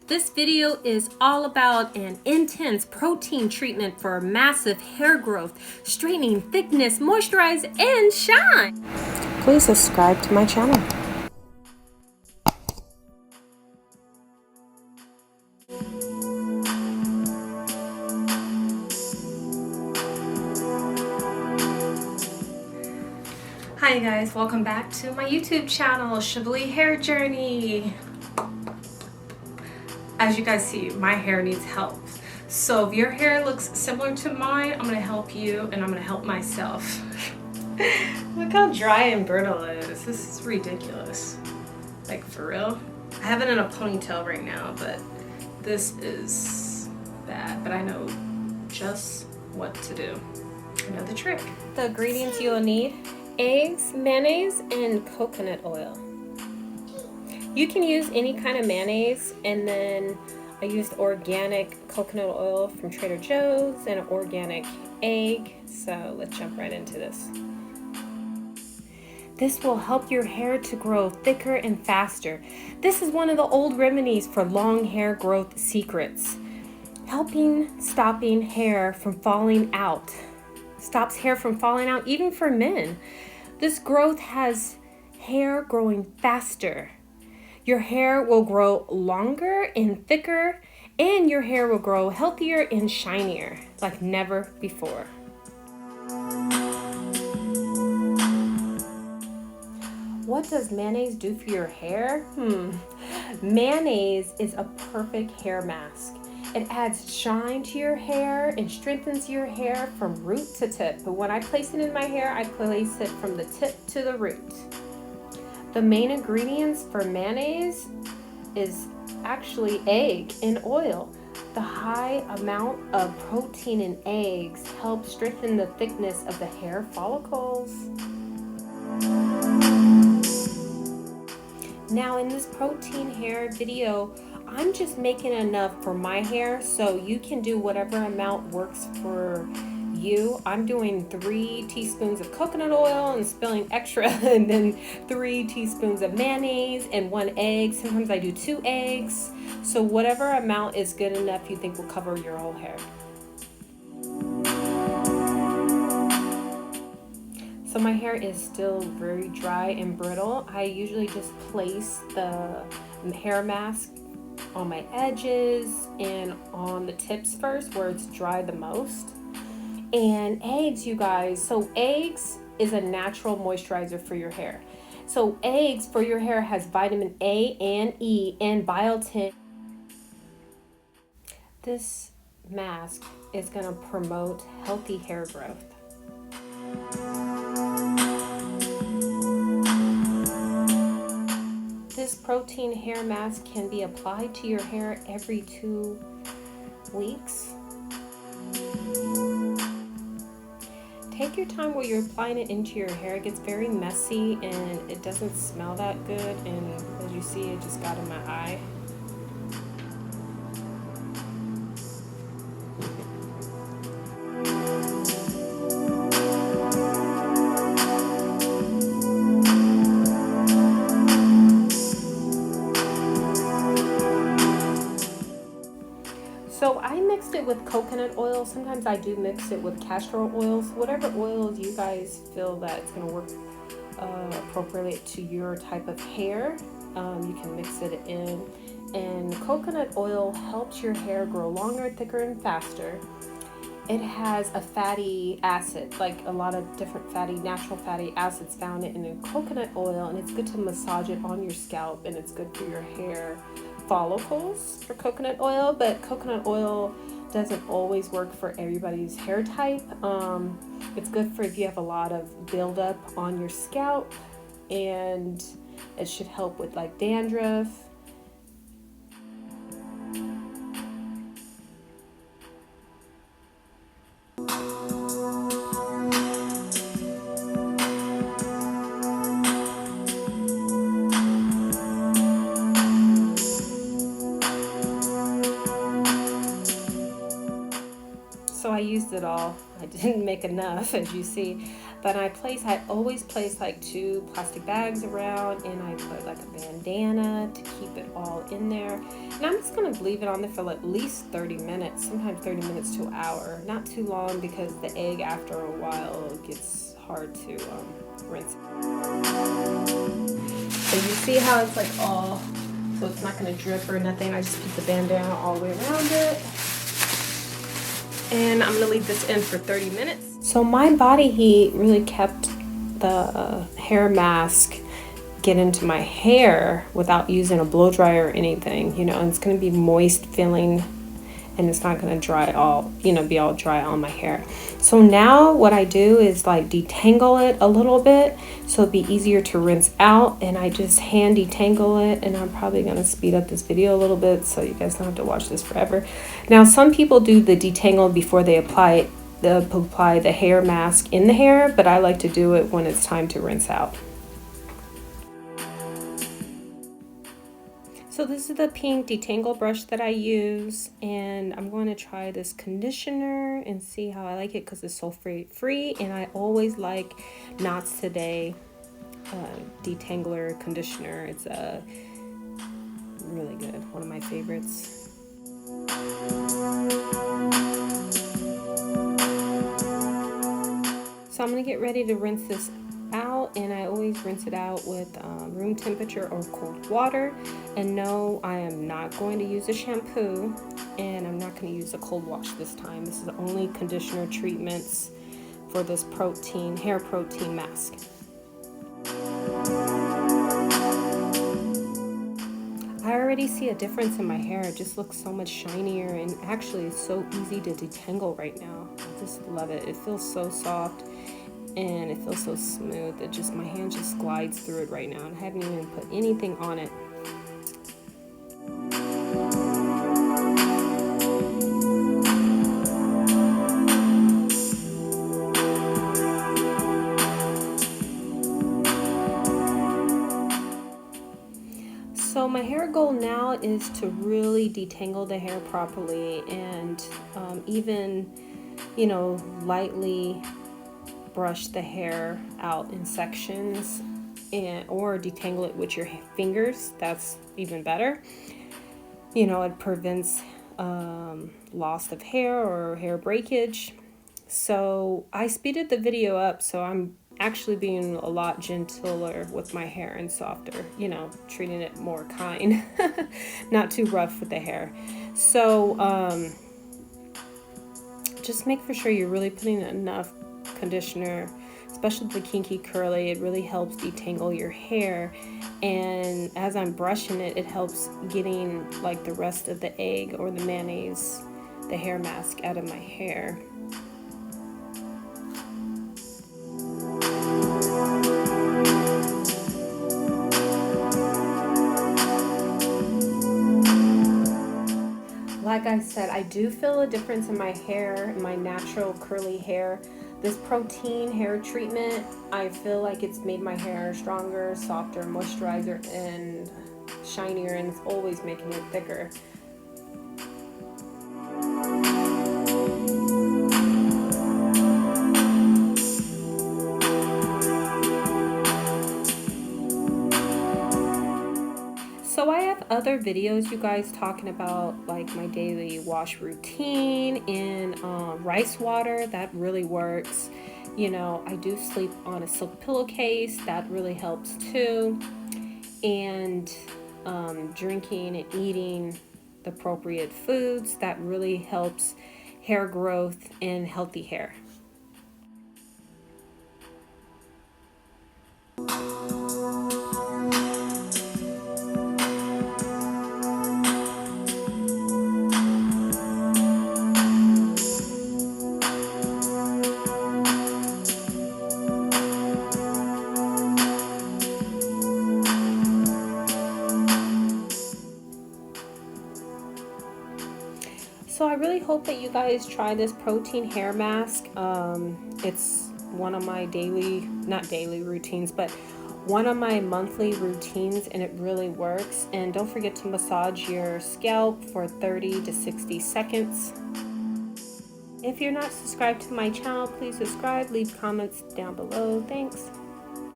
This video is all about an intense protein treatment for massive hair growth, straightening, thickness, moisturize, and shine. Please subscribe to my channel. Hi guys, welcome back to my YouTube channel, Shibboleth Hair Journey. As you guys see, my hair needs help. So if your hair looks similar to mine, I'm gonna help you and I'm gonna help myself. Look how dry and brittle it is. This is ridiculous. Like, for real. I have it in a ponytail right now, but this is bad. But I know just what to do. I know the trick. The ingredients you'll need: eggs, mayonnaise, and coconut oil. You can use any kind of mayonnaise, and then I used organic coconut oil from Trader Joe's and an organic egg. So let's jump right into this. This will help your hair to grow thicker and faster. This is one of the old remedies for long hair growth secrets. Stopping hair from falling out. Stops hair from falling out even for men. This growth has hair growing faster. Your hair will grow longer and thicker, and your hair will grow healthier and shinier like never before. What does mayonnaise do for your hair? Mayonnaise is a perfect hair mask. It adds shine to your hair and strengthens your hair from root to tip. But when I place it in my hair, I place it from the tip to the root. The main ingredients for mayonnaise is actually egg and oil. The high amount of protein in eggs helps strengthen the thickness of the hair follicles. Now in this protein hair video, I'm just making enough for my hair, so you can do whatever amount works for you. I'm doing 3 teaspoons of coconut oil and spilling extra, and then 3 teaspoons of mayonnaise and 1 egg. Sometimes I do 2 eggs. So whatever amount is good enough you think will cover your whole hair. So my hair is still very dry and brittle. I usually just place the hair mask on my edges and on the tips first where it's dry the most. And eggs, you guys. So eggs is a natural moisturizer for your hair. So eggs for your hair has vitamin A and E and biotin. This mask is going to promote healthy hair growth. This protein hair mask can be applied to your hair every 2 weeks. Take your time while you're applying it into your hair. It gets very messy and it doesn't smell that good, and as you see, it just got in my eye. So I mixed it with coconut oil. Sometimes I do mix it with castor oils. Whatever oils you guys feel that it's going to work appropriately to your type of hair, you can mix it in. And coconut oil helps your hair grow longer, thicker, and faster. It has a fatty acid, like a lot of different natural fatty acids found in the coconut oil, and it's good to massage it on your scalp, and it's good for your hair follicles for coconut oil. But coconut oil doesn't always work for everybody's hair type. It's good for if you have a lot of buildup on your scalp, and it should help with like dandruff. So I used it all. I didn't make enough, as you see. But I always place like 2 plastic bags around, and I put like a bandana to keep it all in there. And I'm just gonna leave it on there for at least 30 minutes, sometimes 30 minutes to an hour. Not too long, because the egg after a while gets hard to rinse. So you see how it's like all, so it's not gonna drip or nothing. I just put the bandana all the way around it. And I'm gonna leave this in for 30 minutes. So my body heat really kept the hair mask get into my hair without using a blow dryer or anything, you know, and it's gonna be moist feeling, and it's not gonna dry all, you know, be all dry on my hair. So now what I do is like detangle it a little bit so it'd be easier to rinse out, and I just hand detangle it. And I'm probably gonna speed up this video a little bit so you guys don't have to watch this forever. Now some people do the detangle before they apply the hair mask in the hair, but I like to do it when it's time to rinse out. So this is the pink detangle brush that I use, and I'm going to try this conditioner and see how I like it, because it's so free. And I always like Knots Today detangler conditioner. It's really good, one of my favorites. So I'm gonna get ready to rinse this out, and I always rinse it out with room temperature or cold water. And no, I am not going to use a shampoo, and I'm not going to use a cold wash this time. This is only conditioner treatments for this hair protein mask. I already see a difference in my hair. It just looks so much shinier, and actually it's so easy to detangle right now. I just love it. It feels so soft and it feels so smooth. It just, my hand just glides through it right now, and I haven't even put anything on it. So my hair goal now is to really detangle the hair properly, and even, you know, lightly brush the hair out in sections, or detangle it with your fingers. That's even better. You know, it prevents loss of hair or hair breakage. So I speeded the video up, so I'm actually being a lot gentler with my hair and softer, you know, treating it more kind, not too rough with the hair. So just make for sure you're really putting enough conditioner, especially the kinky curly. It really helps detangle your hair, and as I'm brushing it, it helps getting like the rest of the egg or the mayonnaise, the hair mask, out of my hair. Like I said, I do feel a difference in my hair, my natural curly hair. This protein hair treatment, I feel like it's made my hair stronger, softer, moisturizer, and shinier, and it's always making it thicker. So I have other videos, you guys, talking about like my daily wash routine in rice water. That really works. You know, I do sleep on a silk pillowcase. That really helps too. And drinking and eating the appropriate foods. That really helps hair growth and healthy hair. So I really hope that you guys try this protein hair mask. It's one of my not daily routines, but one of my monthly routines, and it really works. And don't forget to massage your scalp for 30 to 60 seconds. If you're not subscribed to my channel, please subscribe, leave comments down below. Thanks.